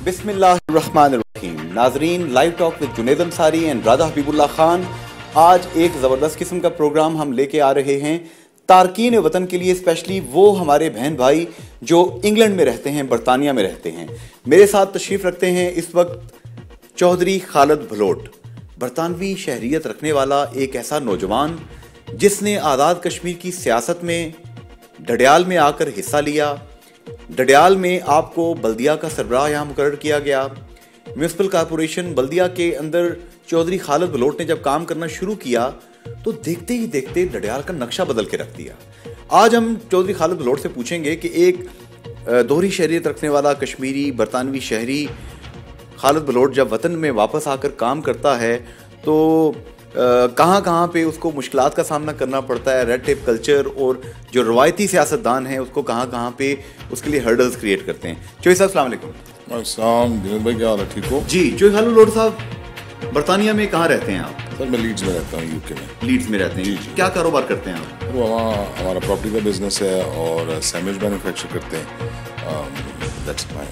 बिस्मिल्लाहिर्रहमानिर्रहीम। नाजरीन, live talk with Junaid Ansari and Radha Habibullah Khan. आज एक ज़बरदस्त किस्म का प्रोग्राम हम लेके आ रहे हैं तारकीन वतन के लिए, स्पेशली वो हमारे बहन भाई जो इंग्लैंड में रहते हैं, बरतानिया में रहते हैं। मेरे साथ तशरीफ़ रखते हैं इस वक्त चौधरी खालिद भलोट, बरतानवी शहरियत रखने वाला एक ऐसा नौजवान जिसने आज़ाद कश्मीर की सियासत में डडियाल में आकर हिस्सा लिया। डडियाल में आपको बल्दिया का सरबराह यहाँ मुकर्रर किया गया। म्यूनसिपल कॉरपोरेशन बल्दिया के अंदर चौधरी खालिद भलोट ने जब काम करना शुरू किया तो देखते ही देखते डडियाल का नक्शा बदल के रख दिया। आज हम चौधरी खालिद भलोट से पूछेंगे कि एक दोहरी शहरियत रखने वाला कश्मीरी बरतानवी शहरी खालिद भलोट जब वतन में वापस आकर काम करता है तो कहाँ कहाँ पे उसको मुश्किलात का सामना करना पड़ता है, रेड टेप कल्चर और जो रवायती सियासतदान हैं उसको कहाँ कहाँ पे उसके लिए हर्डल्स क्रिएट करते हैं। चौधरी साहब अस्सलाम वालेकुम। अस्सलाम भाई, क्या हाल है? ठीक हो जी। चौधरी खालिद भलोट साहब, बरतानिया में कहाँ रहते हैं आप? सर मैं लीड्स में रहता हूँ, यूके में। लीड्स में रहते हैं जी। क्या कारोबार करते हैं आप? वो हमारा प्रॉपर्टी का बिजनेस है और सैंडविच मैन्युफैक्चर करते हैं। That's my.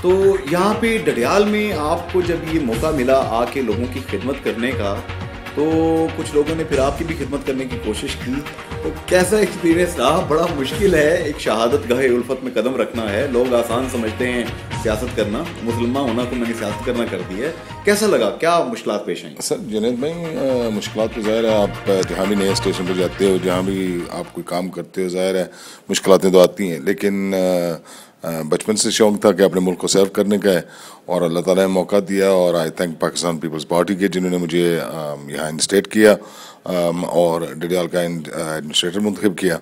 तो यहाँ पे डडियाल में आपको जब ये मौका मिला आके लोगों की खिदमत करने का, तो कुछ लोगों ने फिर आपकी भी खिदमत करने की कोशिश की, तो कैसा एक्सपीरियंस रहा? बड़ा मुश्किल है, एक शहादत गाहे उल्फत में कदम रखना है। लोग आसान समझते हैं सियासत करना, मुसलमान होना को मैंने सियासत करना कर दी है। कैसा लगा, क्या मुश्किलात पेश आई? सर जुनैद भाई, मुश्किलात तो ज़ाहिर है, आप जहाँ भी नए स्टेशन पर जाते हो, जहाँ भी आप कोई काम करते हो, ज़ाहिर है मुश्किलातें तो आती हैं। लेकिन बचपन से शौक़ था कि अपने मुल्क को सर्व करने का है और अल्लाह ताला ने मौका दिया। और आई थैंक पाकिस्तान पीपल्स पार्टी के जिन्होंने मुझे यहाँ इंस्टेट किया और डडियाल का एडमिनिस्ट्रेटर मुंतखब किया।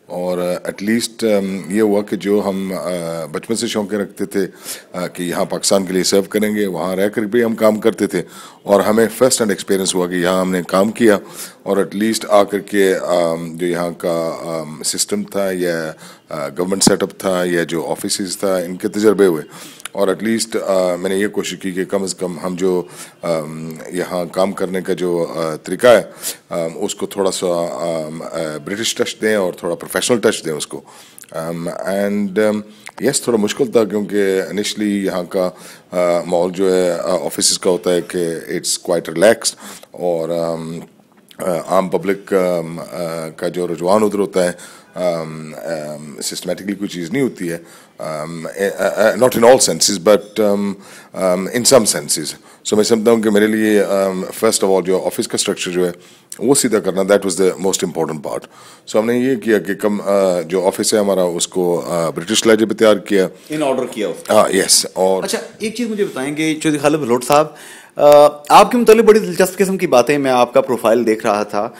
और एटलीस्ट ये हुआ कि जो हम बचपन से शौक़ रखते थे कि यहाँ पाकिस्तान के लिए सर्व करेंगे, वहाँ रह कर भी हम काम करते थे और हमें फर्स्ट हैंड एक्सपीरियंस हुआ कि यहाँ हमने काम किया और एटलीस्ट आकर के जो यहाँ का सिस्टम था या गवर्नमेंट सेटअप था या जो ऑफिस था, इनके तजर्बे हुए। और एटलीस्ट मैंने ये कोशिश की कि कम से कम हम जो यहाँ काम करने का जो तरीका है उसको थोड़ा सा ब्रिटिश टच दें और थोड़ा प्रोफेशनल टच दें उसको। एंड यस, थोड़ा मुश्किल था क्योंकि इनिशली यहाँ का माहौल जो है ऑफिस का होता है कि इट्स क्वाइट रिलैक्स्ड और आम पब्लिक का जो रुझान उधर होता है सिस्टमेटिकली कोई चीज़ नहीं होती है, not in all senses but in some senses. So मैं समझता हूँ कि मेरे लिए फर्स्ट ऑफ ऑल जो ऑफिस का स्ट्रक्चर जो है वो सीधा करना, that was the most important part. So हमने ये किया कि कम जो ऑफिस है हमारा उसको ब्रिटिश लहजे पे तैयार किया, इन ऑर्डर किया उसको। हाँ यस। और अच्छा, एक चीज़ मुझे बताएंगे चौधरी खालिद भलोट साहब, आपके मुतालिक बड़ी दिलचस्प किस्म की बातें, मैं आपका प्रोफाइल देख रहा था।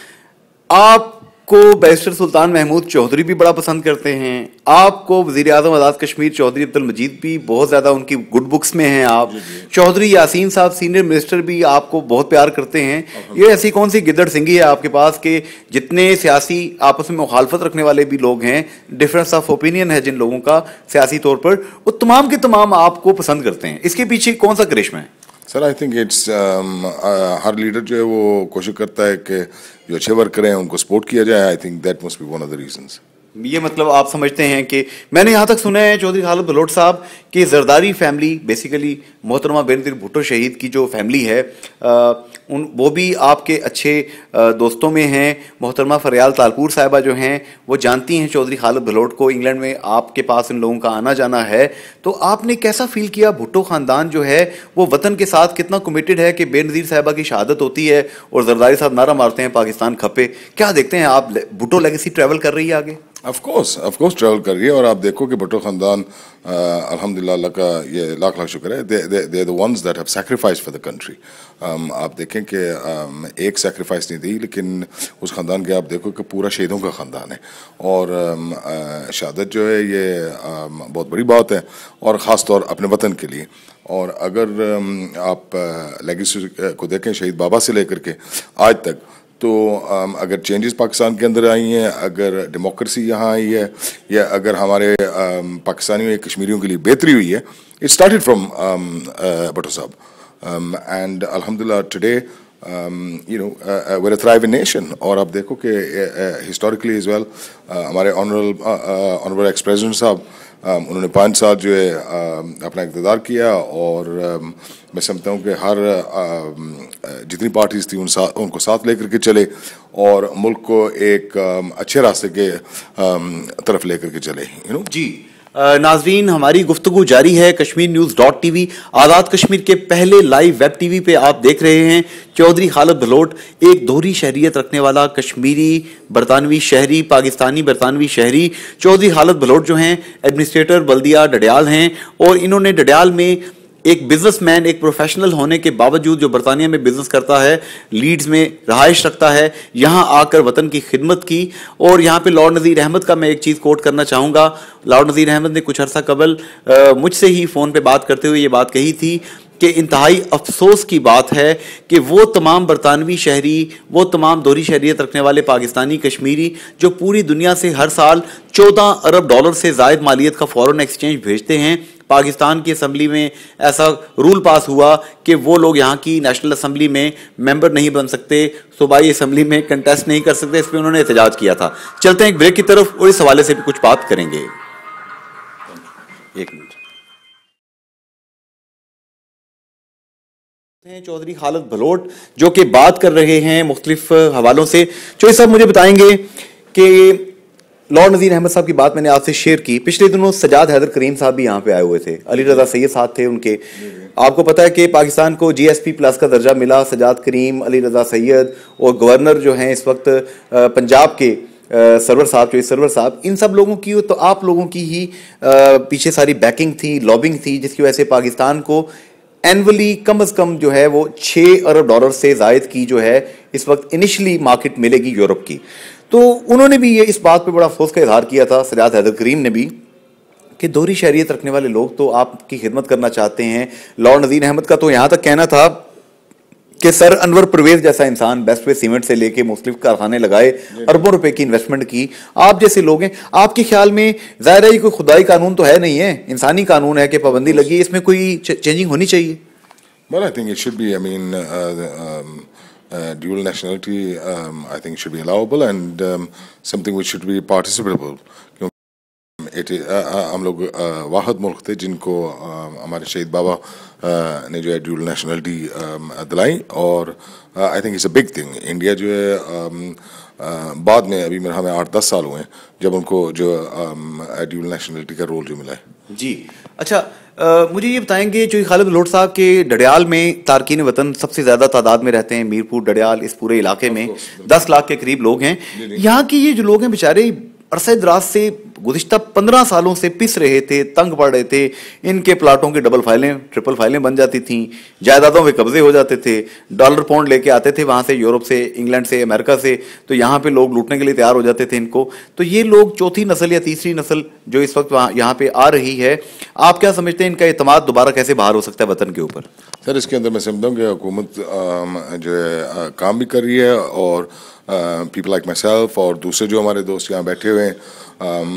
आपको बैरिस्टर सुल्तान महमूद चौधरी भी बड़ा पसंद करते हैं, आपको वज़ीर आज़म आज़ाद कश्मीर चौधरी अब्दुल मजीद भी बहुत ज़्यादा उनकी गुड बुक्स में हैं आप। चौधरी यासीन साहब सीनियर मिनिस्टर भी आपको बहुत प्यार करते हैं। ये ऐसी कौन सी गिद्दड़ सिंगी है आपके पास कि जितने सियासी आपस में मुखालफत रखने वाले भी लोग हैं, डिफरेंस ऑफ ओपिनियन है जिन लोगों का सियासी तौर पर, वो तमाम के तमाम आपको पसंद करते हैं? इसके पीछे कौन सा करिश्मा है? Sir I think it's her leader जो है वो कोशिश करता है कि जो अच्छे वर्कर हैं उनको सपोर्ट किया जाए। I think that must be one of the reasons. ये मतलब आप समझते हैं कि मैंने यहाँ तक सुना है चौधरी खालिद भलोट साहब कि जरदारी फैमिली, बेसिकली मोहतरमा बेनज़ीर भुट्टो शहीद की जो फैमिली है वो भी आपके अच्छे दोस्तों में हैं। मोहतरमा फरियाल तालपुर साहिबा जो हैं वो जानती हैं चौधरी खालिद भलोट को, इंग्लैंड में आपके पास इन लोगों का आना जाना है। तो आपने कैसा फील किया, भुट्टो ख़ानदान जो है वो वतन के साथ कितना कमिटेड है कि बेनज़ीर साहिबा की शहादत होती है और जरदारी साहब नारा मारते हैं पाकिस्तान खपे? क्या देखते हैं आप, भुट्टो लेगेसी ट्रैवल कर रही है आगे? ऑफ कोर्स ट्रैवल कर रही है। और आप देखो कि भुट्टो ख़ानदान अल्हम्दुलिल्लाह, अल्लाह का ये लाख लाख शुक्र है, they are the ones that have sacrifice for the country. आप देखें कि एक सैक्रिफाइस नहीं दी, लेकिन उस ख़ानदान के आप देखो कि पूरा शहीदों का ख़ानदान है और शहादत जो है ये बहुत बड़ी बात है और ख़ास तौर अपने वतन के लिए। और अगर आप लेगेसी को देखें शहीद बाबा से लेकर के आज तक, तो अगर चेंजेस पाकिस्तान के अंदर आई हैं, अगर डेमोक्रेसी यहाँ आई है, या अगर हमारे पाकिस्तानियों या कश्मीरियों के लिए बेहतरी हुई है, इट स्टार्टेड फ्रॉम भुट्टो साहब। एंड अल्हम्दुलिल्लाह today you know we're a thriving nation। और आप देखो कि हिस्टोरिकली एज वेल हमारे ऑनरेबल एक्स प्रेसिडेंट साहब उन्होंने 5 साल जो है अपना इक़्तिदार किया, और मैं समझता हूँ कि हर जितनी पार्टीज थी उनको साथ लेकर के चले और मुल्क को एक अच्छे रास्ते के तरफ लेकर के चले, जी नाजरीन, हमारी गुफ्तगू जारी है। kashmirnews.tv आज़ाद कश्मीर के पहले लाइव वेब टीवी पे आप देख रहे हैं चौधरी खालिद भलोट, एक दोहरी शहरियत रखने वाला कश्मीरी बरतानवी शहरी, पाकिस्तानी बरतानवी शहरी। चौधरी खालिद भलोट जो हैं एडमिनिस्ट्रेटर बल्दिया डडियाल हैं, और इन्होंने डडियाल में एक बिजनेसमैन, एक प्रोफेशनल होने के बावजूद जो बरतानिया में बिजनेस करता है, लीड्स में रहाइश रखता है, यहाँ आकर वतन की खिदमत की। और यहाँ पे लॉर्ड नज़ीर अहमद का मैं एक चीज़ कोट करना चाहूँगा। लॉर्ड नज़ीर अहमद ने कुछ अर्सा कबल मुझसे ही फ़ोन पे बात करते हुए ये बात कही थी कि इंतहाई अफसोस की बात है कि वो तमाम बरतानवी शहरी, वो तमाम दोहरी शहरियत रखने वाले पाकिस्तानी कश्मीरी जो पूरी दुनिया से हर साल 14 अरब डॉलर से ज़ायद मालियत का फॉरेन एक्सचेंज भेजते हैं, पाकिस्तान की असम्बली में ऐसा रूल पास हुआ कि वो लोग यहाँ की नेशनल असम्बली में मेंबर नहीं बन सकते, सूबाई असम्बली में कंटेस्ट नहीं कर सकते। इस पर उन्होंने एहतजाज किया था। चलते हैं एक ब्रेक की तरफ और इस हवाले से भी कुछ बात करेंगे। एक मिनट। चौधरी खालिद भलोट जो कि बात कर रहे हैं मुख्तलिफ हवालों से। चौधरी साहब मुझे बताएंगे कि लॉर्ड नज़ीर अहमद साहब की बात मैंने आपसे शेयर की, पिछले दिनों सजाद हैदर करीम साहब भी यहाँ पे आए हुए थे, अली रजा सैयद साहब थे उनके। आपको पता है कि पाकिस्तान को GSP प्लस का दर्जा मिला, सजाद करीम, अली रजा सैयद और गवर्नर जो हैं इस वक्त पंजाब के सरवर साहब, जो सरवर साहब, इन सब लोगों की तो आप लोगों की ही पीछे सारी बैकिंग थी, लॉबिंग थी, जिसकी वजह से पाकिस्तान को एनुअली कम अज़ कम जो है वो 6 अरब डॉलर से ज़ायद की जो है इस वक्त इनिशियली मार्केट मिलेगी यूरोप की। तो उन्होंने भी ये इस बात पे बड़ा अफसोस का इजहार किया था, सजाद हैदर करीम ने भी, कि दोहरी शहरियत रखने वाले लोग तो आपकी खिदमत करना चाहते हैं। लॉर्ड नज़ीर अहमद का तो यहाँ तक कहना था कि सर अनवर परवेज जैसा इंसान बेस्ट वे सीमेंट से लेके मुख्तलिफ कारखाने लगाए, अरबों रुपए की इन्वेस्टमेंट की, आप जैसे लोग हैं, आपके ख्याल में ज़ाहिर है कोई खुदाई कानून तो है नहीं है, इंसानी कानून है कि पाबंदी लगी, इसमें कोई चेंजिंग होनी चाहिए? Well, I think it should be. I mean, dual nationality, I think, should be allowable and something which should be participable. हम लोग वाहद मुल्क थे जिनको हमारे शहीद बाबा ने जो है ड्यूल नेशनलिटी दिलाई, और आई think it's a big thing. India जो है बाद में, अभी मेरे हमें 8-10 साल हुए हैं जब उनको जो ड्यूल नेशनलिटी का रोल जो मिला है। जी अच्छा, मुझे ये बताएंगे जो खालिद भलोट साहब के डडियाल में तारकीन वतन सबसे ज़्यादा तादाद में रहते हैं, मीरपुर डडियाल इस पूरे इलाके में 10 लाख के करीब लोग हैं। यहाँ की ये जो लोग हैं बेचारे अरसे दराज से गुज़िश्ता 15 सालों से पिस रहे थे, तंग पड़ रहे थे, इनके प्लाटों की डबल फाइलें, ट्रिपल फाइलें बन जाती थीं, जायदादों पे कब्जे हो जाते थे, डॉलर पाउंड लेके आते थे वहाँ से, यूरोप से, इंग्लैंड से, अमेरिका से, तो यहाँ पे लोग लूटने के लिए तैयार हो जाते थे इनको। तो ये लोग चौथी नस्ल या तीसरी नस्ल जो इस वक्त यहाँ पे आ रही है, आप क्या समझते हैं इनका एतमाद दोबारा कैसे बहाल हो सकता है वतन के ऊपर? सर इसके अंदर मैं समझता हूँ कि हुकूमत जो है काम भी कर रही है, और पीपल लाइक माई सेल्फ और दूसरे जो हमारे दोस्त यहाँ बैठे हुए हैं,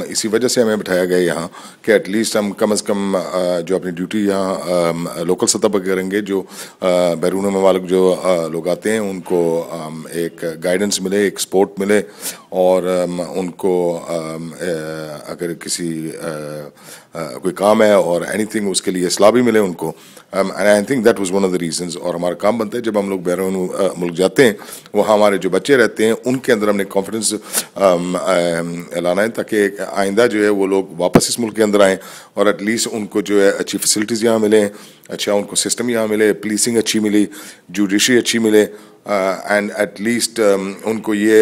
इसी वजह से हमें बिठाया गया यहाँ कि एटलीस्ट हम कम अज़ कम जो अपनी ड्यूटी यहाँ लोकल सतह पर करेंगे। जो बैरून ममालिक जो लोग आते हैं उनको एक गाइडेंस मिले, एक सपोर्ट मिले, और उनको अगर किसी कोई काम है और एनीथिंग उसके लिए सलाह भी मिले उनको। And I think that was one of the reasons. और हमारा काम बनता है जब हम लोग बैरून मुल्क जाते हैं, वहाँ हमारे जो बच्चे रहते हैं उनके अंदर हमने कॉन्फिडेंस लाना है ताकि आइंदा जो है वो लोग वापस इस मुल्क के अंदर आएँ और एटलीस्ट उनको जो है अच्छी फैसिलिटीज़ यहाँ मिले, अच्छा उनको सिस्टम यहाँ मिले, पुलिसिंग अच्छी मिली, जुडिशरी अच्छी मिले, एंड एटलीस्ट उनको ये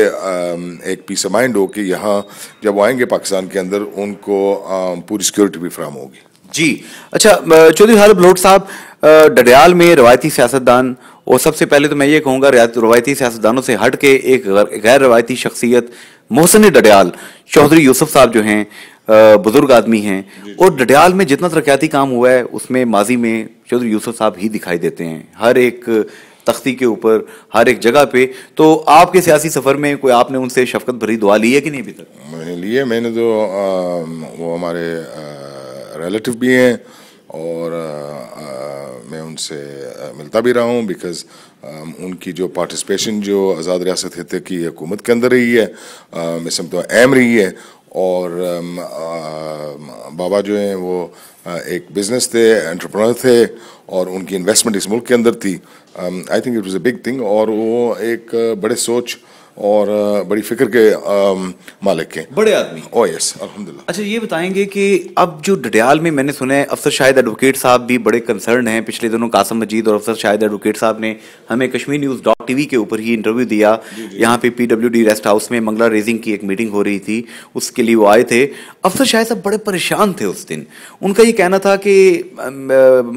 एक पीस ऑफ माइंड हो कि यहाँ जब वो आएंगे पाकिस्तान के अंदर उनको पूरी सिक्योरिटी भी फराहम होगी। जी अच्छा, चौधरी खालिद भलोट साहब डडियाल में रवायती सियासतदान, और सबसे पहले तो मैं ये कहूँगा रवायती सियासतदानों से हट के एक गैर रवायती शख्सियत मोहसिन डडियाल चौधरी यूसुफ साहब जो हैं बुजुर्ग आदमी हैं, और डडियाल में जितना तरक्याती काम हुआ है उसमें माजी में चौधरी यूसुफ साहब ही दिखाई देते हैं हर एक तख्ती के ऊपर, हर एक जगह पे। तो आपके सियासी सफ़र में कोई आपने उनसे शफकत भरी दुआ ली है कि नहीं अभी तक? मैंने लिए, मैंने तो वो हमारे रिलेटिव भी हैं और मैं उनसे मिलता भी रहा हूँ, बिकॉज़ उनकी जो पार्टिसिपेशन जो आज़ाद रियासत हित की हुकूमत के अंदर रही है, मैं समझता हूँ अहम रही है, और बाबा जो हैं वो एक बिजनेस थे, एंटरप्रेन्योर थे, और उनकी इन्वेस्टमेंट इस मुल्क के अंदर थी। आई think it was a big thing, और वो एक बड़े सोच और बड़ी फिक्र के मालिक के बड़े आदमी। ओह यस, अल्हम्दुलिल्लाह। अच्छा, ये बताएंगे कि अब जो डडियाल में मैंने सुना है अफसर शाहिद एडवोकेट साहब भी बड़े कंसर्न हैं। पिछले दिनों कासिम मजीद और अफसर शाहिद एडवोकेट साहब ने हमें kashmirnews.tv के ऊपर ही इंटरव्यू दिया। यहाँ पे PWD रेस्ट हाउस में मंगला रेजिंग की एक मीटिंग हो रही थी, उसके लिए वो आए थे। अफसर शाहिद साहब बड़े परेशान थे उस दिन। उनका ये कहना था कि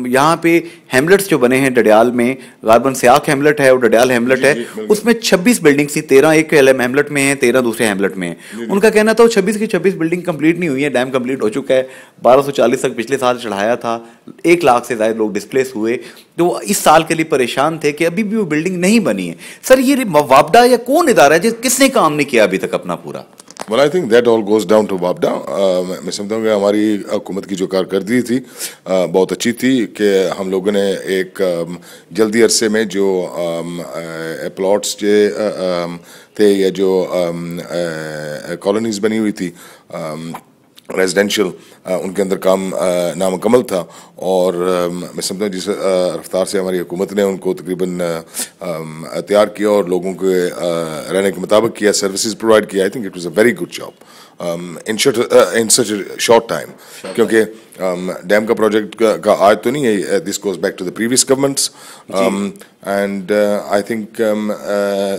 यहाँ पे हेमलेट्स जो बने हैं डडियाल में, गारबन सियाक हेमलेट है और डडियाल हेमलेट है, उसमें 26 बिल्डिंग थी, 13 एक हेमलेट में है, 13 दूसरे हेमलेट में है। उनका कहना था 26 की 26 बिल्डिंग कंप्लीट नहीं हुई है, डैम कंप्लीट हो चुका है। 1240 तक पिछले साल चढ़ाया था, 1 लाख से ज्यादा लोग डिस्प्लेस हुए, तो इस साल के लिए परेशान थे कि अभी भी वो बिल्डिंग नहीं बनी है। सर, ये वापडा या कौन इदारा है किसने काम नहीं किया अभी तक अपना पूरा? Well, I think that all goes down to वापडा। मैं समझता हूँ कि हमारी हुकूमत की जो कारकर्दगी थी बहुत अच्छी थी कि हम लोगों ने एक जल्दी अरसे में जो प्लॉट्स थे या जो कॉलोनीज बनी हुई थी रेजिडेंशियल, उनके अंदर काम नामुकम्मल था, और मैं समझता हूँ जिस रफ्तार से हमारी हुकूमत ने उनको तकरीबन तैयार किया और लोगों के रहने के मुताबिक किया, सर्विसेज प्रोवाइड किया, I think it was a very good job in such a short time. क्योंकि डैम का प्रोजेक्ट का आज तो नहीं है, this goes back to the previous governments, and I think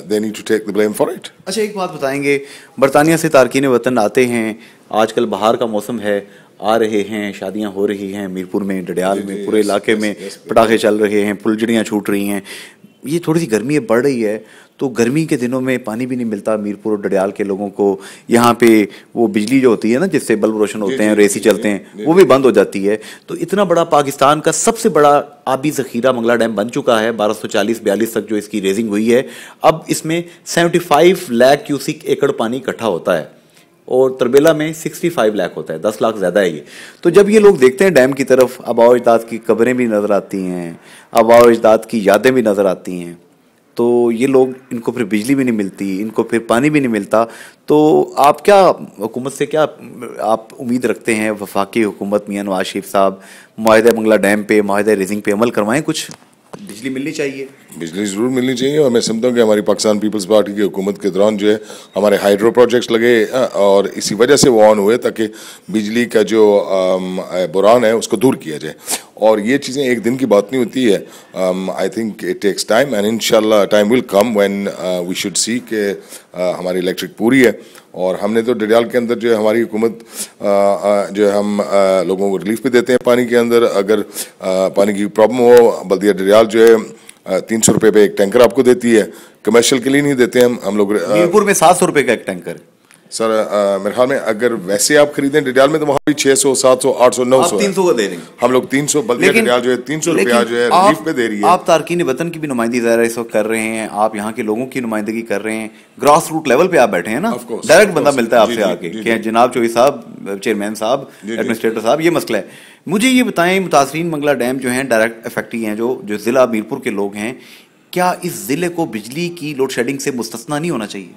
they need to take the blame for it. अच्छा, एक बात बताएंगे, बरतानिया से तारकीन वतन आते हैं, आजकल बाहर का मौसम है, आ रहे हैं, शादियां हो रही हैं मीरपुर में, डडियाल में, पूरे इलाके में पटाखे चल रहे हैं, फुलझड़ियाँ छूट रही हैं। ये थोड़ी सी गर्मी बढ़ रही है, तो गर्मी के दिनों में पानी भी नहीं मिलता मीरपुर और डडियाल के लोगों को। यहाँ पे वो बिजली जो होती है ना, जिससे बल्ब रोशन होते हैं और एसी चलते हैं, वो भी बंद हो जाती है। तो इतना बड़ा पाकिस्तान का सबसे बड़ा आबी ज़ख़ीरा मंगला डैम बन चुका है, 1240-42 तक जो इसकी रेजिंग हुई है। अब इसमें 75 लाख क्यूसिक एकड़ पानी इकट्ठा होता है, और तरबेला में 65 लाख होता है, 10 लाख ज़्यादा है ये। तो जब ये लोग देखते हैं डैम की तरफ, आबाओ अजदाद की कब्रें भी नज़र आती हैं, आबाओ अजदाद की यादें भी नज़र आती हैं, तो ये लोग, इनको फिर बिजली भी नहीं मिलती, इनको फिर पानी भी नहीं मिलता। तो आप क्या हुकूमत से क्या आप उम्मीद रखते हैं? वफाकी हुकूमत मियां नवाज शरीफ साहब माहिदा मंगला डैम पे, माहिदा रेजिंग पे अमल करवाएं, कुछ बिजली मिलनी चाहिए। बिजली ज़रूर मिलनी चाहिए, और मैं समझता हूँ कि हमारी पाकिस्तान पीपल्स पार्टी की हुकूमत के दौरान जो है हमारे हाइड्रो प्रोजेक्ट्स लगे, और इसी वजह से वो ऑन हुए ताकि बिजली का जो बुरान है उसको दूर किया जाए। और ये चीज़ें एक दिन की बात नहीं होती है। I think it takes time, and इंशाल्लाह time will come when we should see कि हमारी इलेक्ट्रिक पूरी है। और हमने तो डडियाल के अंदर जो है हमारी हुकूमत जो है हम लोगों को रिलीफ भी देते हैं पानी के अंदर। अगर पानी की प्रॉब्लम हो, बल्दिया डडियाल जो है 300 रुपये पे एक टैंकर आपको देती है, कमर्शियल के लिए नहीं देते हम लोग। मीरपुर में 700 रुपये का एक टैंकर सर, मेरे ख्याल में अगर वैसे आप खरीदें डडियाल में तो वहाँ भी 600, 700, 800, 900 300 का दे रही, हम लोग 300, बल्दिया डडियाल जो है 300 रुपया जो है रिलीफ पे दे रही है। आप तारकीन वतन की भी नुमाइंदगी ज़रा इस वक्त कर रहे हैं, आप यहाँ के लोगों की नुमाइंदगी कर रहे हैं, ग्रास रूट लेवल पे आप बैठे हैं ना, डायरेक्ट बंदा मिलता है आपसे आके कि जनाब चौधरी साहब, चेयरमैन साहब, एडमिनिस्ट्रेटर साहब, ये मसला है। मुझे ये बताएं, मुतासरीन मंगला डैम जो है डायरेक्ट इफेक्टी हैं, जो ज़िला मीरपुर के लोग हैं, क्या इस ज़िले को बिजली की लोड शेडिंग से मुस्तस्ना नहीं होना चाहिए?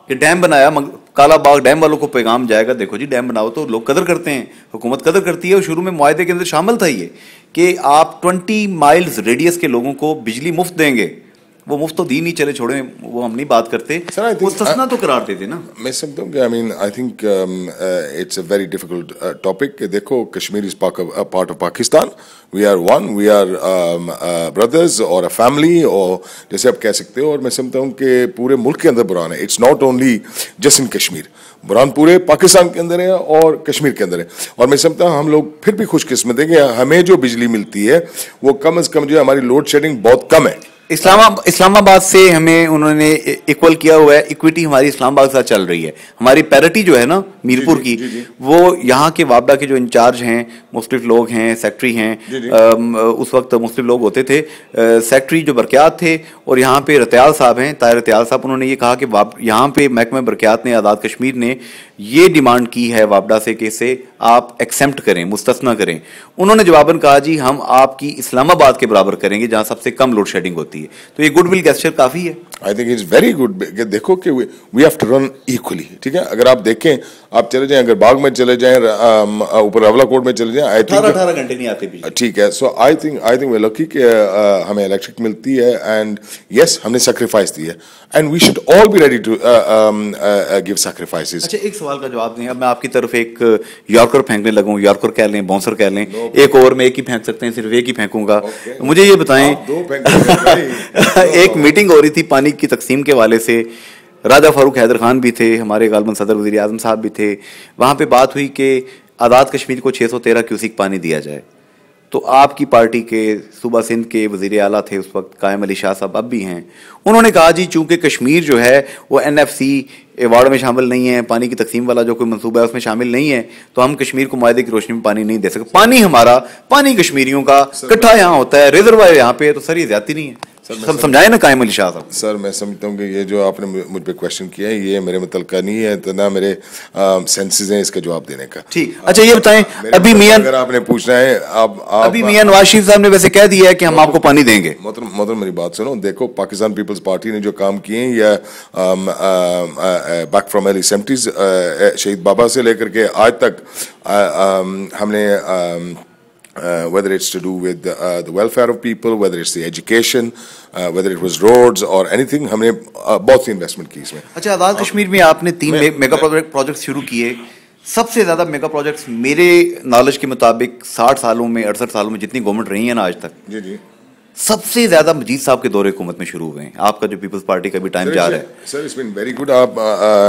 कि डैम बनाया, काला बाग डैम वालों को पैगाम जाएगा, देखो जी डैम बनाओ तो लोग कदर करते हैं, हुकूमत कदर करती है। और शुरू में मुआहदे के अंदर शामिल था ये कि आप 20 माइल्स रेडियस के लोगों को बिजली मुफ्त देंगे। वो मुफ्त तो दी नहीं, चले छोड़े, वो हम नहीं बात करते, मुस्तस्ना तो करार देते ना। मैं समझता हूँ कि I think it's a very difficult topic. देखो, Kashmir is part of Pakistan, we are one, we are brothers और अ फैमिली, और जैसे आप कह सकते हो। और मैं समझता हूँ कि पूरे मुल्क के अंदर बुरान है, it's not only just in Kashmir, बुरान पूरे पाकिस्तान के अंदर है और कश्मीर के अंदर है। और मैं समझता हूँ हम लोग फिर भी खुशकिस्मत है कि हमें जो बिजली मिलती है वो कम से कम जो हमारी लोड शेडिंग बहुत कम है। इस्लामाबाद से हमें उन्होंने इक्वल किया हुआ है, इक्विटी हमारी इस्लामाबाद के साथ चल रही है। हमारी पैरिटी जो है ना मीरपुर की, वो यहाँ के वापडा के जो इंचार्ज हैं, मुख्तलिफ लोग हैं, सेक्रेटरी हैं, उस वक्त मुख्तलिफ लोग होते थे, सेक्रेटरी जो बरक़ियात थे, और यहाँ पे रतियाल साहब हैं, ताहिर रतियाल साहब, उन्होंने ये कहा कि यहाँ पे महकमा बरक़ियात ने, आज़ाद कश्मीर ने ये डिमांड की है वापडा से कि इसे आप एक्सेम्प्ट करें, मुस्तस्ना करें। उन्होंने जवाबन कहा जी हम आपकी इस्लामाबाद के बराबर करेंगे जहाँ सबसे कम लोड शेडिंग होती है। है, तो ये गुडविल गेस्चर काफी है। I think it's very good. देखो कि we have to run equally, ठीक है। अगर आप देखें, आप चले जाएं, अगर बाग में चले जाएं, ऊपर अवला कोट में चले जाएं, आई थिंक 18 घंटे नहीं आते बिजली। ठीक है। So I think way lucky कि हमें इलेक्ट्रिक मिलती है, एंड यस हमने सेक्रीफाइस दी है, and we should all be ready to give sacrifices. अच्छा, एक सवाल का जवाब दें। अब मैं आपकी तरफ एक यॉर्कर फेंकने लगूं, यॉर्कर कह लें, बाउंसर कह लें, एक ओवर में एक ही फेंक सकते हैं, सिर्फ एक ही फेंकूंगा। मुझे ये बताएं, एक मीटिंग हो रही थी पानी की तकसीम के वाले से, राजा फारूक हैदर खान भी थे, हमारे गालबन सदर वज़ीर आज़म साहब भी थे। वहाँ पे बात हुई कि आज़ाद कश्मीर को 613 क्यूसिक पानी दिया जाए। तो आपकी पार्टी के सूबा सिंध के वज़ीर आला थे उस वक्त, कायम अली शाह साहब अब भी हैं, उन्होंने कहा जी चूंकि कश्मीर जो है वो NFC अवार्ड में शामिल नहीं है, पानी की तकसीम वाला जो कोई मंसूबा है उसमें शामिल नहीं है, तो हम कश्मीर को मायदे की रोशनी में पानी नहीं दे सकते। पानी हमारा, पानी कश्मीरियों का इकट्ठा यहाँ होता है, रिजर्वायर यहाँ पे है, तो सर ये ज्यादती नहीं है? सब समझाए ना कायम अली शाह साहब। सर मैं समझता हूँ कि ये जो आपने मुझ पे क्वेश्चन किया है ये मेरे मतलब का नहीं है, तो ना मेरे सेंसेस हैं इसका जवाब देने का। ठीक, अच्छा ये बताएं, अभी मियां, अगर आपने पूछना है, आप अभी मियां नवाज शरीफ साहब ने वैसे कह दिया है कि हम आपको पानी देंगे। मतलब मेरी बात सुनो, देखो पाकिस्तान पीपल्स पार्टी ने जो काम किए हैं, या बैक फ्रॉम अर्ली 70s शहीद बाबा से लेकर के आज तक हमने whether it's to do with the welfare of people, whether it's the education, whether it was roads or anything, हमने बहुत सी इन्वेस्टमेंट की इसमें। अच्छा, आज़ाद कश्मीर में आपने 3 मेगा प्रोजेक्ट शुरू किए। सबसे ज्यादा मेगा प्रोजेक्ट्स मेरे नॉलेज के मुताबिक 60 सालों में, 68 सालों में जितनी गवर्नमेंट रही है ना आज तक, जी जी, सबसे ज्यादा मजीद साहब के दौरे हुकूमत में शुरू हुए हैं। आपका जो पीपल्स पार्टी का भी टाइम जा रहा है sir, it's been very good. आप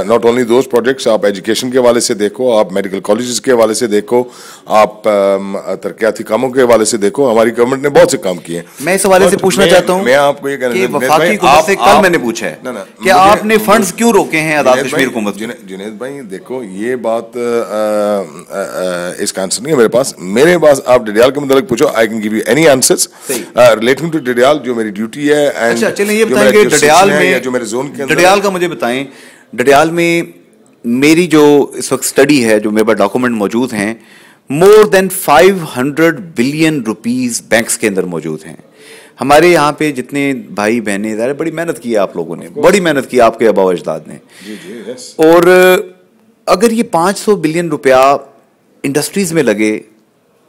नॉट ओनली दोज प्रोजेक्ट्स, आप एजुकेशन के हवाले से देखो, आप मेडिकल कॉलेजेस के हवाले से देखो, आप तरक्याती कामों के हवाले से देखो, हमारी गवर्नमेंट ने बहुत से काम किए हैं। मैं इस हवाले से पूछना चाहता हूँ, मैं आपको ये कहना वफाकी हुकूमत से कल मैंने पूछा है कि आपने फंड्स क्यों रोके हैं आज़ाद कश्मीर हुकूमत? जुनैद भाई देखो, ये बात इसका आंसर नहीं है मेरे पास। मेरे पास आप डडियाल के मुताबिक पूछो, I can give you any answers relating to Dadyal, जो मेरी ड्यूटी है। अच्छा चलिए ये बताएंगे डडियाल में, जो मेरे जोन के अंदर, डडियाल का मुझे बताएं। डडियाल में मेरी जो इस वक्त स्टडी है, जो मेरे पास डॉक्यूमेंट मौजूद हैं, more than 500 billion rupees banks के अंदर मौजूद हैं। हमारे यहाँ पे जितने भाई बहनें, बड़ी मेहनत की है आप लोगों ने, बड़ी मेहनत की आपके आबा अजदाद ने, और अगर ये 500 बिलियन रुपया इंडस्ट्रीज में लगे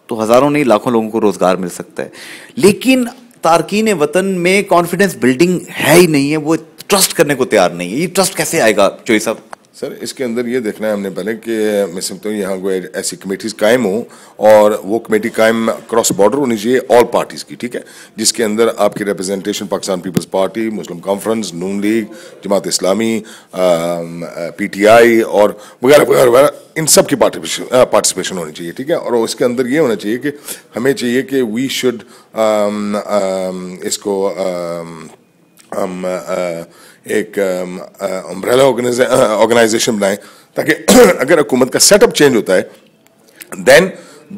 तो हजारों नहीं लाखों लोगों को रोजगार मिल सकता है। लेकिन तारकीन वतन में कॉन्फिडेंस बिल्डिंग है ही नहीं है, वो ट्रस्ट करने को तैयार नहीं है। ये ट्रस्ट कैसे आएगा चोई साहब? सर इसके अंदर ये देखना है हमने पहले कि मैं समझता हूँ यहाँ कोई ऐसी कमेटीज कायम हो, और वो कमेटी कायम क्रॉस बॉर्डर होनी चाहिए ऑल पार्टीज की, ठीक है, जिसके अंदर आपकी रिप्रेजेंटेशन पाकिस्तान पीपल्स पार्टी, मुस्लिम कॉन्फ्रेंस, नून लीग, जमात इस्लामी, PTI और वगैरह वगैरह, इन सब की पार्टिसिपेशन होनी चाहिए, ठीक है। और उसके अंदर ये होना चाहिए कि हमें चाहिए कि वी शुड इसको एक अम्ब्रेला ऑर्गेनाइजेशन बनाए, ताकि अगर हुकूमत का सेटअप चेंज होता है, देन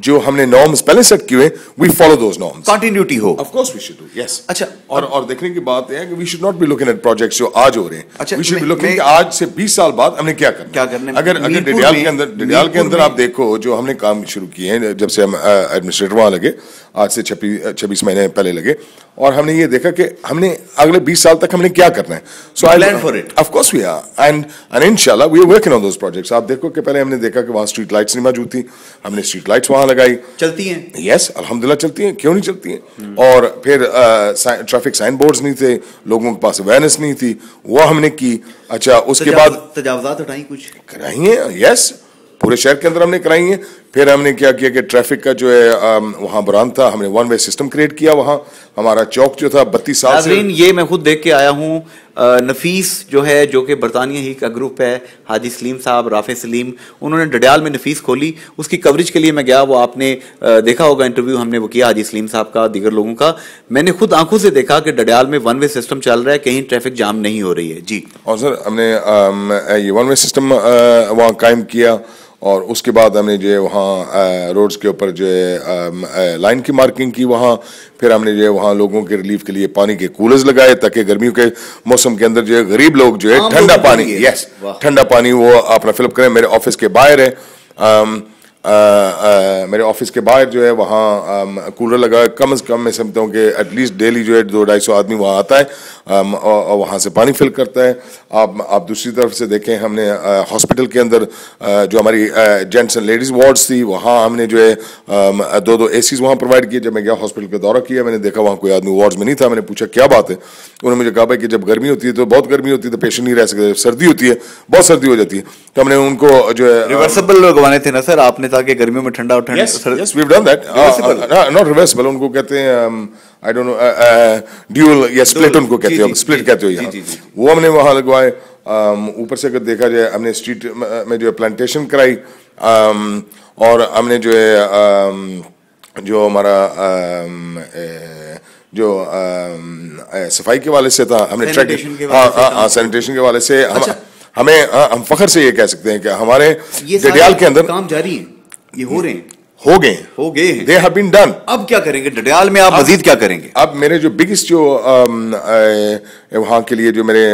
जो हमने नॉर्म्स पहले सेट किए, we follow those norms, continuity हो। Of course we should do, yes. अच्छा, और देखने की बात है कि we should not be looking at projects जो आज हो रहे हैं। अच्छा, वी शुड बी लुकिंग आज से 20 साल बाद हमने क्या करना। अगर डडियाल के अंदर आप देखो, जो हमने काम शुरू किए हैं जब से हम एडमिनिस्ट्रेटर वहां लगे, आज से 26 महीने पहले लगे, और हमने ये देखा कि हमने अगले 20 साल तक हमने क्या करना है। So I plan for it, of course we are, and इंशाल्लाह we are working on those projects. आप देखो कि पहले हमने देखा कि वहां स्ट्रीट लाइट्स नहीं मौजूद थी, हमने स्ट्रीट लाइट्स वहां लगाई, चलती हैं, यस अल्हम्दुलिल्लाह चलती हैं, क्यों नहीं चलती हैं। और फिर ट्रैफिक साइन बोर्ड्स नहीं थे, लोगों के पास अवेयरनेस नहीं थी, वो हमने की। अच्छा, उसके बाद तजावुज़ात हटाई, कुछ कराई हैं, यस पूरे शहर के अंदर हमने कराई हैं। फिर हमने क्या किया कि ट्रैफिक का जो है वहाँ बुरान था, हमने 1 वे सिस्टम क्रिएट किया। वहाँ हमारा चौक जो था 32 साल से, ये मैं खुद देख के आया हूँ। नफीस जो है, जो कि बरतानिया ही का ग्रुप है, हाजी सलीम साहब, राफे सलीम, उन्होंने डडियाल में नफीस खोली। उसकी कवरेज के लिए मैं गया, वो आपने देखा होगा, इंटरव्यू हमने वो किया हाजी सलीम साहब का, दीगर लोगों का। मैंने खुद आंखों से देखा कि डडियाल में 1 वे सिस्टम चल रहा है, कहीं ट्रैफिक जाम नहीं हो रही है जी। और सर हमने ये 1 वे सिस्टम वहाँ कायम किया, और उसके बाद हमने जो है वहाँ रोड्स के ऊपर जो है लाइन की मार्किंग की वहाँ। फिर हमने जो है वहाँ लोगों के रिलीफ के लिए पानी के कूलर्स लगाए, ताकि गर्मियों के मौसम के अंदर जो है गरीब लोग जो है ठंडा पानी, यस ठंडा पानी वो अपना फिलअप करें। मेरे ऑफिस के बाहर है मेरे ऑफिस के बाहर जो है वहाँ कूलर लगा है, कम से कम मैं समझता हूँ कि एटलीस्ट डेली जो है 200-250 आदमी वहाँ आता है और वहाँ से पानी फिल करता है। आप दूसरी तरफ से देखें, हमने हॉस्पिटल के अंदर जो हमारी जेंट्स एंड लेडीज़ वार्ड्स थी वहाँ हमने जो है 2-2 एसीज वहाँ प्रोवाइड किए। जब मैं गया हॉस्पिटल का दौरा किया, मैंने देखा वहाँ कोई आदमी वार्ड्स में नहीं था। मैंने पूछा क्या बात है, उन्होंने मुझे कहा भाई कि जब गर्मी होती है तो बहुत गर्मी होती है तो पेशेंट नहीं रह सकते, जब सर्दी होती है बहुत सर्दी हो जाती है। तो हमने उनको जो है रिवर्सिबल लगवाने थे ना सर आपने, ताकि गर्मियों में ठंडा और ठंडा। yes we've done that, not reversible, उनको कहते हैं I don't know ड्यूल या स्प्लिट उनको कहते हैं, स्प्लिट कहते हो यहाँ, वो हमने वहाँ लगवाए। ऊपर से अगर देखा जाए हमने स्ट्रीट में जो है प्लांटेशन कराई और हमने जो है जो हमारा जो सफाई के वाले से था हमने सैनिटेशन के वाले से हम फख्र से ये कह सकते हैं कि हमारे डडियाल के अंदर काम जारी है, ये हो रहे हैं, हो गए they have been done। अब क्या करेंगे डडियाल में, आप मजीद क्या करेंगे? अब मेरे जो बिगेस्ट जो वहाँ के लिए जो मेरे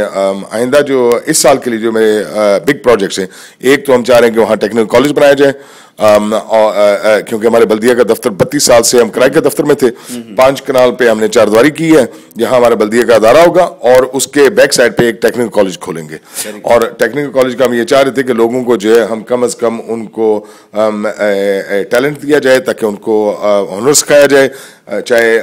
आइंदा जो इस साल के लिए जो मेरे बिग प्रोजेक्ट्स हैं, एक तो हम चाह रहे हैं कि वहाँ टेक्निकल कॉलेज बनाया जाए, क्योंकि हमारे बल्दिया का दफ्तर 32 साल से हम किराए के दफ्तर में थे। 5 कनाल पे हमने 4 दीवारी की है जहां हमारा बल्दिया का अदारा होगा और उसके बैक साइड पे एक टेक्निकल कॉलेज खोलेंगे। और टेक्निकल कॉलेज का हम ये चाह रहे थे कि लोगों को जो है हम कम से कम उनको टैलेंट दिया जाए ताकि उनको हुनर सिखाया जाए, चाहे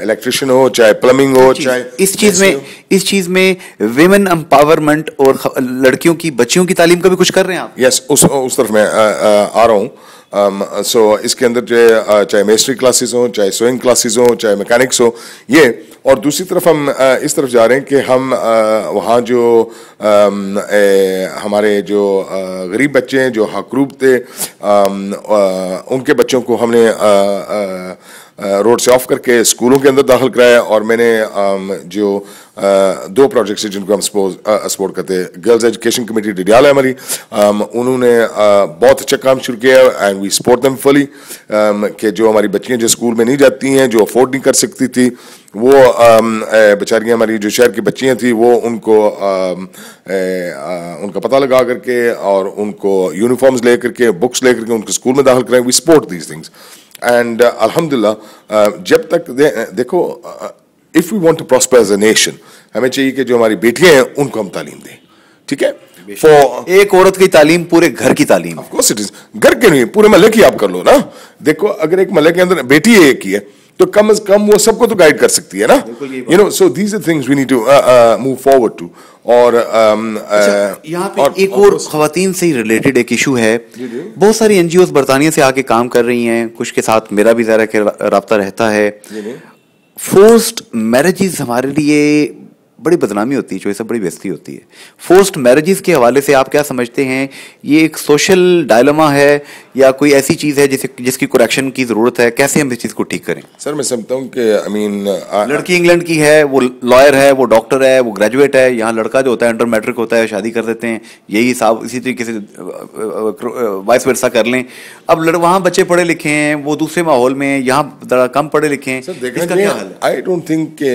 इलेक्ट्रिशियन हो, चाहे प्लम्बिंग हो, चाहे इस चीज में विमेन एम्पावरमेंट और लड़कियों की बच्चियों की तालीम का भी कुछ कर रहे हैं आप? यस, उस तरफ मैं आ रहा हूँ। सो इसके अंदर जो है चाहे मेस्ट्री क्लासेस हो, चाहे स्विंग क्लासेस हो, चाहे मैकेनिक्स हो, ये। और दूसरी तरफ हम इस तरफ जा रहे हैं कि हम वहाँ जो हमारे जो गरीब बच्चे हैं जो हकरूब थे उनके बच्चों को हमने रोड से ऑफ करके स्कूलों के अंदर दाखिल कराया। और मैंने जो 2 प्रोजेक्ट्स हैं जिनको हम सपोर्ट करते हैं, गर्ल्स एजुकेशन कमेटी डडियाल है हमारी, उन्होंने बहुत अच्छा काम शुरू किया and we support them fully, कि जो हमारी बच्चियां जो स्कूल में नहीं जाती हैं, जो अफोर्ड नहीं कर सकती थी, वो बेचारियां हमारी जो शहर की बच्चियां थी वो उनको उनका पता लगा करके और उनको यूनिफॉर्म्स ले करके, बुक्स ले करके उनको स्कूल में दाखिल कराएं। We support these things and अल्हम्दुलिल्लाह जब तक देखो if we want to prosper as a nation, हमें चाहिए कि जो हमारी बेटियां हैं उनको हम तालीम दें, ठीक है। एक औरत की तालीम पूरे घर की तालीम, ऑफ कोर्स इट इज, घर के नहीं पूरे महल्ले की आप कर लो ना। देखो अगर एक महल्ले के अंदर बेटी एक ही है तो कम से कम वो सबको तो गाइड कर सकती है ना, you know. So these are things we need to move forward to. और यहाँ पे एक और खवातीन से रिलेटेड एक इशू है, बहुत सारी एनजीओज बरतानिया से आके काम कर रही हैं, कुछ के साथ मेरा भी ज़रा के राब्ता रहता है। फोर्स्ड मैरिजेस हमारे लिए बड़ी बदनामी होती है, जो सब बड़ी बेइज्जती होती है। फोर्स्ड मैरिजेस के हवाले से आप क्या समझते हैं, ये एक सोशल डायलेमा है या कोई ऐसी चीज़ है जिसकी करेक्शन की ज़रूरत है? कैसे हम इस चीज़ को ठीक करें? सर मैं समझता हूँ कि आई मीन लड़की इंग्लैंड की है, वो लॉयर है, वो डॉक्टर है, वो ग्रेजुएट है। यहाँ लड़का जो होता है अंडर मैट्रिक होता है, शादी कर देते हैं, यही हिसाब इसी तरीके से वाइस वर्सा कर लें। अब वहाँ बच्चे पढ़े लिखे हैं, वो दूसरे माहौल में, यहाँ ज़रा कम पढ़े लिखे हैं। इसका क्या हाल है? आई डोंट थिंक कि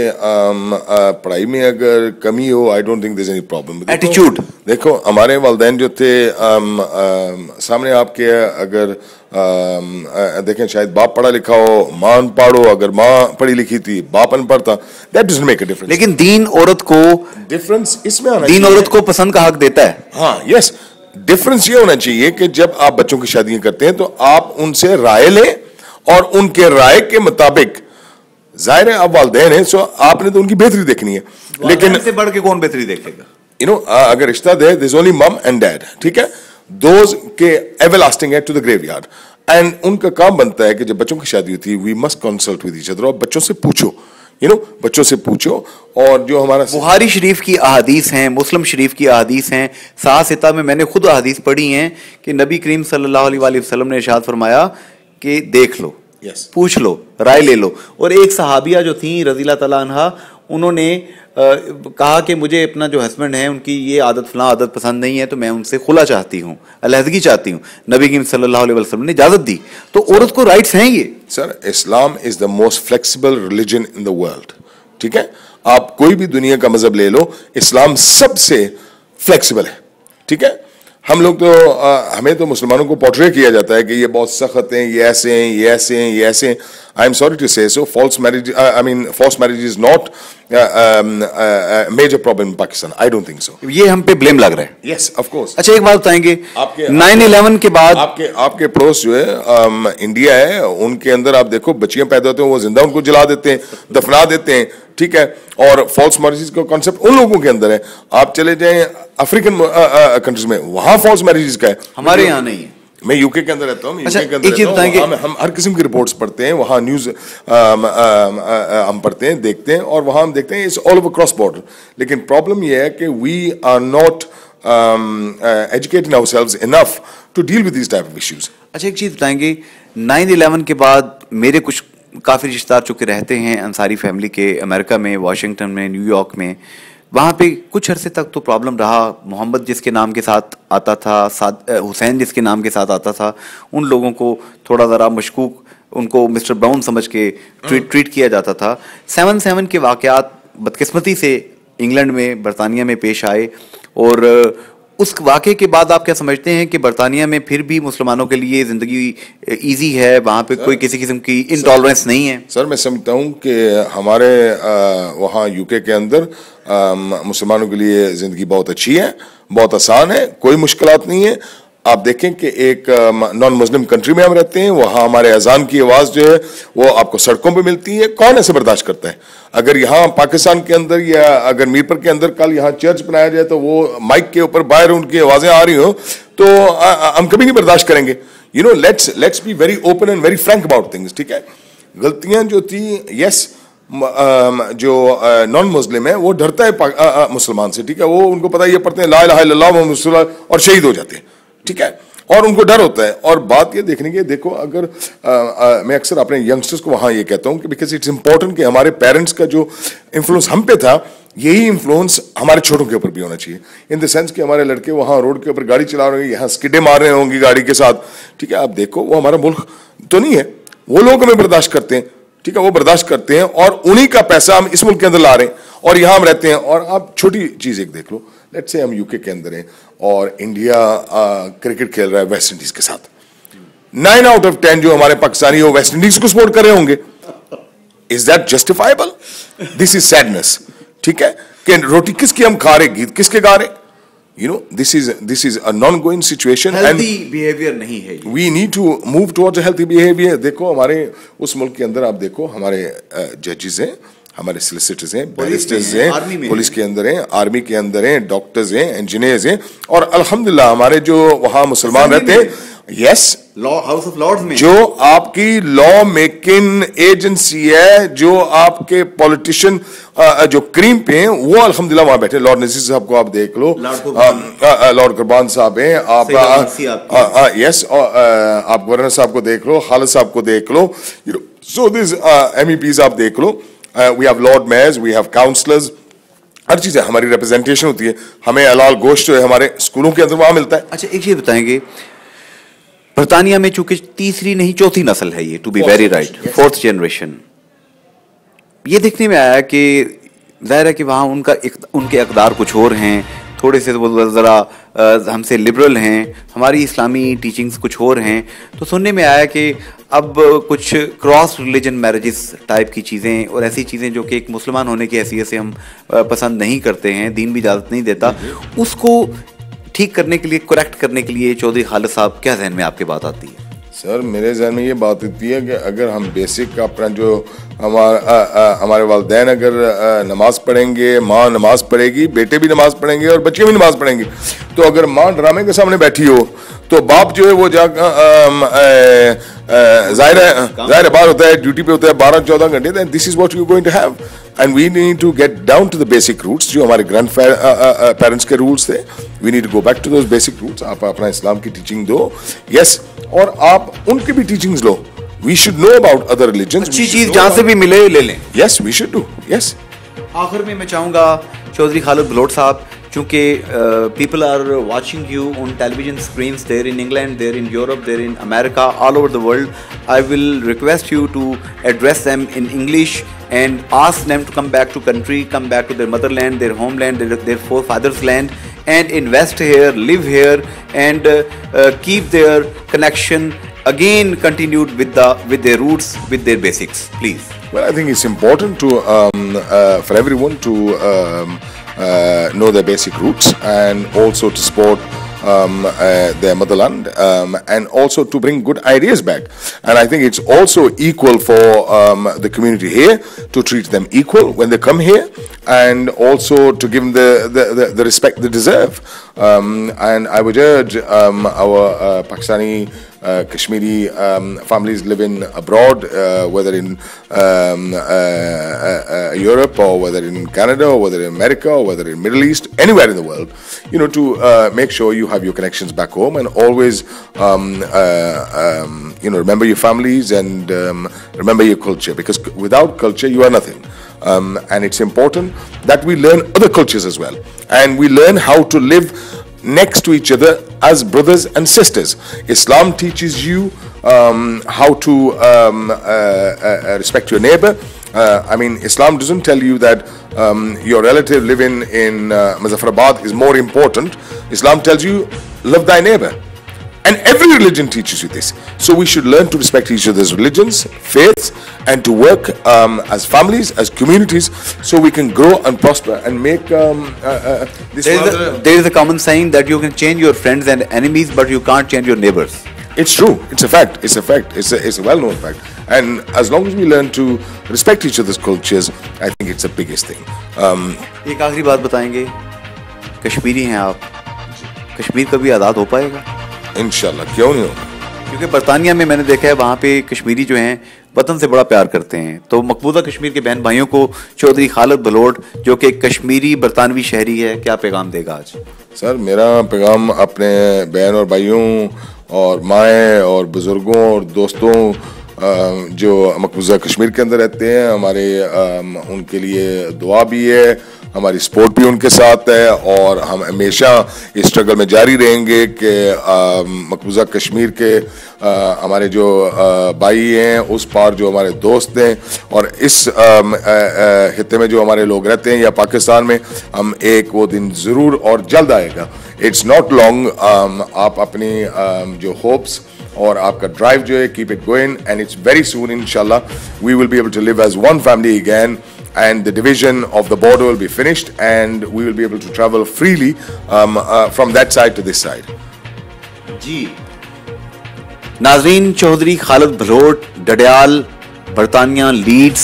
पढ़ाई में अगर कमी हो, I don't think there is any problem. Attitude देखो हमारे वालिदैन जो थे सामने आपके, अगर देखें शायद बाप पढ़ा लिखा हो, मां अनपढ़ हो, अगर मां पढ़ी लिखी थी बाप अनपढ़ था, that doesn't make a difference. लेकिन दीन औरत को डिफरेंस इसमें आना, दीन औरत को पसंद का हक देता है। हाँ यस, डिफरेंस ये होना चाहिए कि जब आप बच्चों की शादियां करते हैं तो आप उनसे राय लें और उनके राय के मुताबिक, जाहिर है आप वालिदैन हैं, सो आपने तो उनकी बेहतरी देखनी है। लेकिन से बढ़ के कौन बेहतरी देखेगा? यू नो अगर रिश्ता दे, देयर इज ओनली मम एंड डैड, ठीक है। दोज के एवरलास्टिंग है टू द ग्रेवयार्ड एंड उनका काम बनता है कि जब बच्चों की शादी होती है we must consult with each other, और बच्चों से पूछो, यू नो, बच्चों से पूछो। और जो हमारा बुखारी शरीफ की अहादीस हैं, मुस्लिम शरीफ की अहादीस हैं, साहसिता में मैंने खुद अहादीस पढ़ी हैं कि नबी करीम सल्लल्लाहु अलैहि वसल्लम ने इरशाद फरमाया कि देख लो, पूछ लो, राय ले लो। और एक सहाबिया जो थी रज़ियल्लाहु ताला अन्हा, उन्होंने कहा कि मुझे अपना जो हस्बैंड है उनकी ये आदत फलां आदत पसंद नहीं है, तो मैं उनसे खुला चाहती हूँ, अलहदगी चाहती हूँ। नबी करीम सल्लल्लाहु अलैहि वसल्लम ने इजाजत दी। तो औरत को राइट्स हैं ये। Sir Islam is the most flexible religion in the world, ठीक है। आप कोई भी दुनिया का मजहब ले लो, इस्लाम सबसे फ्लेक्सिबल है, ठीक है। हम लोग तो हमें तो मुसलमानों को पोर्ट्रे किया जाता है कि ये बहुत सख्त हैं, ये ऐसे हैं, ये ऐसे हैं, ये ऐसे हैं. आई एम सॉरी टू से सो false marriage is not a major problem in Pakistan. I don't think so. ये हम पे ब्लेम लग रहा है. Yes, of course. अच्छा, एक बात बताएंगे, 9/11 के बाद आपके पड़ोस जो है इंडिया है, उनके अंदर आप देखो बच्चियां पैदा होते हैं, वो जिंदा उनको जला देते हैं, दफना देते हैं, ठीक है. और फॉल्स मैरिजेस का कॉन्सेप्ट उन लोगों के अंदर है. आप चले जाएं अफ्रीकन कंट्रीज में, वहां फॉल्स मैरिजेस का है, हमारे यहाँ नहीं है. मैं यूके के अंदर रहता हूँ. अच्छा, यूके के अंदर एक चीज बताएंगे, हम हर किस्म की रिपोर्ट्स पढ़ते हैं, वहाँ न्यूज हम पढ़ते हैं, देखते हैं, और वहाँ हम देखते हैं it's all over cross border. लेकिन प्रॉब्लम यह है कि we are not educating ourselves enough to deal with this type of issues. अच्छा, एक चीज बताएंगे, 9/11 के बाद मेरे कुछ काफी रिश्तेदार चुके रहते हैं अंसारी फैमिली के, अमेरिका में, वाशिंगटन में, न्यूयॉर्क में. वहाँ पे कुछ अरसे तक तो प्रॉब्लम रहा. मोहम्मद जिसके नाम के साथ आता था, हुसैन जिसके नाम के साथ आता था, उन लोगों को थोड़ा ज़रा मशकूक, उनको मिस्टर ब्राउन समझ के ट्रीट किया जाता था. 7/7 के वाक़यात बदकिस्मती से इंग्लैंड में, बरतानिया में पेश आए, और उस वाक़े के बाद आप क्या समझते हैं कि बरतानिया में फिर भी मुसलमानों के लिए ज़िंदगी ईजी है, वहाँ पे कोई किसी किस्म की इनटॉलरेंस नहीं है? सर, मैं समझता हूँ कि हमारे वहाँ यूके के अंदर मुसलमानों के लिए ज़िंदगी बहुत अच्छी है, बहुत आसान है, कोई मुश्किलात नहीं है. आप देखें कि एक नॉन मुस्लिम कंट्री में हम रहते हैं, वहाँ हमारे अजान की आवाज़ जो है वो आपको सड़कों पे मिलती है. कौन ऐसे बर्दाश्त करता है? अगर यहाँ पाकिस्तान के अंदर या अगर मीरपुर के अंदर कल यहाँ चर्च बनाया जाए तो वो माइक के ऊपर बाहर उनकी आवाज़ें आ रही हो तो हम कभी नहीं बर्दाश्त करेंगे. You know, let's be very open and very Frank about things, ठीक है. गलतियाँ जो थी, यस, जो नॉन मुस्लिम है वो डरता है मुसलमान से, ठीक है. वो उनको पता है, ये पढ़ते हैं ला इलाहा इल्लल्लाह मुहम्मद रसूलुल्लाह और शहीद हो जाते हैं, ठीक है. और उनको डर होता है. और बात ये देखने की, देखो, अगर मैं अक्सर अपने यंगस्टर्स को वहाँ ये कहता हूँ कि बिकॉज इट्स इंपॉर्टेंट कि हमारे पेरेंट्स का जो इन्फ्लुएंस हम पे था, यही इन्फ्लुएंस हमारे छोटों के ऊपर भी होना चाहिए. इन द सेंस कि हमारे लड़के वहाँ रोड के ऊपर गाड़ी चला रहे होंगे, यहाँ स्किडे मार रहे होंगे गाड़ी के साथ, ठीक है. आप देखो, वो हमारा मुल्क तो नहीं है, वो लोग हमें बर्दाश्त करते हैं, ठीक है, वो बर्दाश्त करते हैं, और उन्हीं का पैसा हम इस मुल्क के अंदर ला रहे हैं और यहाँ हम रहते हैं. और आप छोटी चीज एक देख लो, लेट्स से हम यूके के अंदर हैं और इंडिया क्रिकेट खेल रहा है वेस्ट इंडीज के साथ. 9 out of 10 जो हमारे पाकिस्तानी वो वेस्ट इंडीज को सपोर्ट कर रहे होंगे. Is that justifiable? This is sadness, ठीक है. कि रोटी किसकी हम खा रहे, गीत किसके गा रहे? You know, this is a non-going situation. Healthy behavior नहीं है. We need to move towards a healthy behavior. देखो, हमारे उस मुल्क के अंदर आप देखो, हमारे जजेस हैं, हमारे सोलिसिटर्स हैं, बैरिस्टर्स हैं, पुलिस के अंदर हैं, आर्मी के अंदर हैं, डॉक्टर्स हैं, इंजीनियर्स हैं, और अल्हम्दुलिल्लाह हमारे जो वहाँ मुसलमान रहते हैं, यस, हाउस ऑफ लॉर्ड्स में जो आपकी लॉ मेकिंग एजेंसी है, जो आपके पॉलिटिशियन जो क्रीम पे हैं, वो अल्हम्दुलिल्लाह वहां बैठे. लॉर्ड नजीर साहब को आप देख लो, लॉर्ड कुर्बान साहब हैं, आप यस, आप गवर्नर साहब को देख लो, खालिद साहब को देख लो, सो दिस MEPs आप देख लो, we have lord mayors, we have councillors, हर चीज है, हमारी रिप्रेजेंटेशन होती है. हमें हलाल गोश्त जो है हमारे स्कूलों के अंदर वहां मिलता है. अच्छा, एक चीज बताएंगे, बरतानिया में चूंकि तीसरी नहीं चौथी नस्ल है ये, to be very right, 4th generation, ये देखने में आया कि जाहिर है कि वहाँ उनके अक़दार कुछ और हैं, थोड़े से वो ज़रा हमसे लिबरल हैं, हमारी इस्लामी टीचिंग्स कुछ और हैं. तो सुनने में आया कि अब कुछ क्रॉस रिलीजन मैरिजेस टाइप की चीज़ें और ऐसी चीज़ें जो कि एक मुसलमान होने की हैसियत से हम पसंद नहीं करते हैं, दीन भी इजाज़त नहीं देता, उसको ठीक करने के लिए, करेक्ट करने के लिए चौधरी खालिद साहब, क्या जहन में आपके बात आती है? सर, मेरे जहन में ये बात आती है कि अगर हम बेसिक अपना जो हमारे वालिदैन अगर नमाज पढ़ेंगे, माँ नमाज पढ़ेगी, बेटे भी नमाज पढ़ेंगे और बच्चे भी नमाज पढ़ेंगे, तो अगर माँ ड्रामे के सामने बैठी हो तो बाप जो है वो जाहिर है बाहर होता है, ड्यूटी पे होता है 12-14 घंटे. Then this is what you going to have, and we need to get down to the basic roots जो हमारे ग्रैंड पेरेंट्स के रूल्स थे. We need to go back to those basic roots. आप अपना इस्लाम की टीचिंग दो, yes, और आप उनकी भी टीचिंग्स लो. We should know about other religions. अच्छी चीज जहां से भी मिले ले लें. Yes, we should do. Yes. आखिर में मैं चाहूंगा चौधरी खालिद बलोच साहब, चूंकि people are watching you on television screens there in England, there in Europe, there in America, all over the world, I will request you to address them in English and ask them to come back to country, come back to their motherland, their homeland, their forefathers' land, and invest here, live here, and keep their connection again continued with their roots, with their basics, please? Well, I think it's important to for everyone to know their basic roots, and also to support their motherland, and also to bring good ideas back. And I think it's also equal for the community here to treat them equal when they come here, and also to give them the respect they deserve. And I would urge our Pakistani Kashmiri families living abroad, whether in Europe, or whether in Canada, or whether in America, or whether in Middle East, anywhere in the world, to make sure you have your connections back home, and always remember your families, and remember your culture, because without culture you are nothing. And it's important that we learn other cultures as well, and we learn how to live next to each other as brothers and sisters. Islam teaches you how to respect your neighbor. Islam doesn't tell you that your relative living in Muzaffarabad is more important. Islam tells you, love thy neighbor. And every religion teaches you this. So we should learn to respect each other's religions, faiths, and to work as families, as communities, so we can grow and prosper and make this. There is a common saying that you can change your friends and enemies, but you can't change your neighbors. It's true. It's a fact. It's a fact. It's a well-known fact. And as long as we learn to respect each other's cultures, I think it's the biggest thing. एक आखिरी बात बताएंगे, कश्मीरी हैं आप, कश्मीर कभी आज़ाद हो पाएगा? इंशाल्लाह, क्यों नहीं होगा? क्योंकि बरतानिया में मैंने देखा है, वहाँ पे कश्मीरी जो हैं वतन से बड़ा प्यार करते हैं। तो मकबूजा कश्मीर के बहन भाइयों को चौधरी खालिद बलोट, जो कि कश्मीरी बरतानवी शहरी है, क्या पैगाम देगा आज? सर, मेरा पैगाम अपने बहन और भाइयों और माएँ और बुज़ुर्गों और दोस्तों जो मकबूजा कश्मीर के अंदर रहते हैं, हमारे उनके लिए दुआ भी है, हमारी सपोर्ट भी उनके साथ है, और हम हमेशा इस स्ट्रगल में जारी रहेंगे कि मकबूजा कश्मीर के हमारे जो भाई हैं, उस पार जो हमारे दोस्त हैं, और इस हित्ते में जो हमारे लोग रहते हैं या पाकिस्तान में, हम एक वो दिन ज़रूर और जल्द आएगा। It's not long. आप अपनी जो होप्स और आपका ड्राइव जो है, keep it going, and it's very soon इंशाल्लाह we will be able to live as one family again, and the division of the border will be finished, and we will be able to travel freely from that side to this side. जी नाज़रीन, चौधरी खालिद बलोट डडियाल बरतानिया Leeds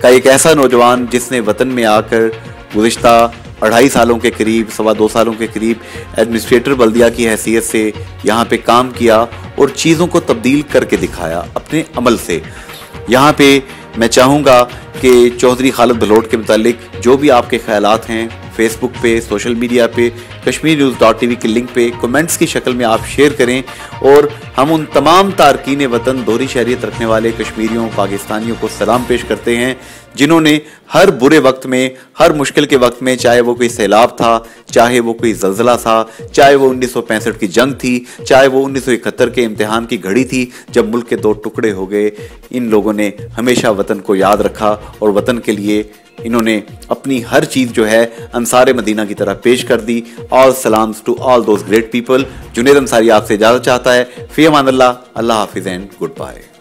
का एक ऐसा नौजवान जिसने वतन में आकर गुज़िश्ता 2.5 सालों के करीब, 2.25 सालों के करीब एडमिनिस्ट्रेटर बल्दिया की हैसियत से यहाँ पे काम किया और चीज़ों को तब्दील करके दिखाया अपने अमल से। यहाँ पे मैं चाहूँगा कि चौधरी खालिद बलोट के मुतालिक जो भी आपके ख्यालात हैं, फेसबुक पे, सोशल मीडिया पे, kashmirnews.tv के लिंक पे कमेंट्स की शक्ल में आप शेयर करें, और हम उन तमाम तारकीन वतन, दोहरी शहरियत रखने वाले कश्मीरियों, पाकिस्तानियों को सलाम पेश करते हैं, जिन्होंने हर बुरे वक्त में, हर मुश्किल के वक्त में, चाहे वो कोई सैलाब था, चाहे वो कोई ज़लज़ला था, चाहे वो 1965 की जंग थी, चाहे वो 1971 के इम्तिहान की घड़ी थी जब मुल्क के 2 टुकड़े हो गए, इन लोगों ने हमेशा वतन को याद रखा और वतन के लिए इन्होंने अपनी हर चीज़ जो है अंसार मदीना की तरह पेश कर दी। ऑल सलाम्स to all those great people. Junaid Ansari आपसे इजाज़त चाहता है। फ़ी अमान अल्लाह, अल्लाह हाफिज़ एंड गुड बाय।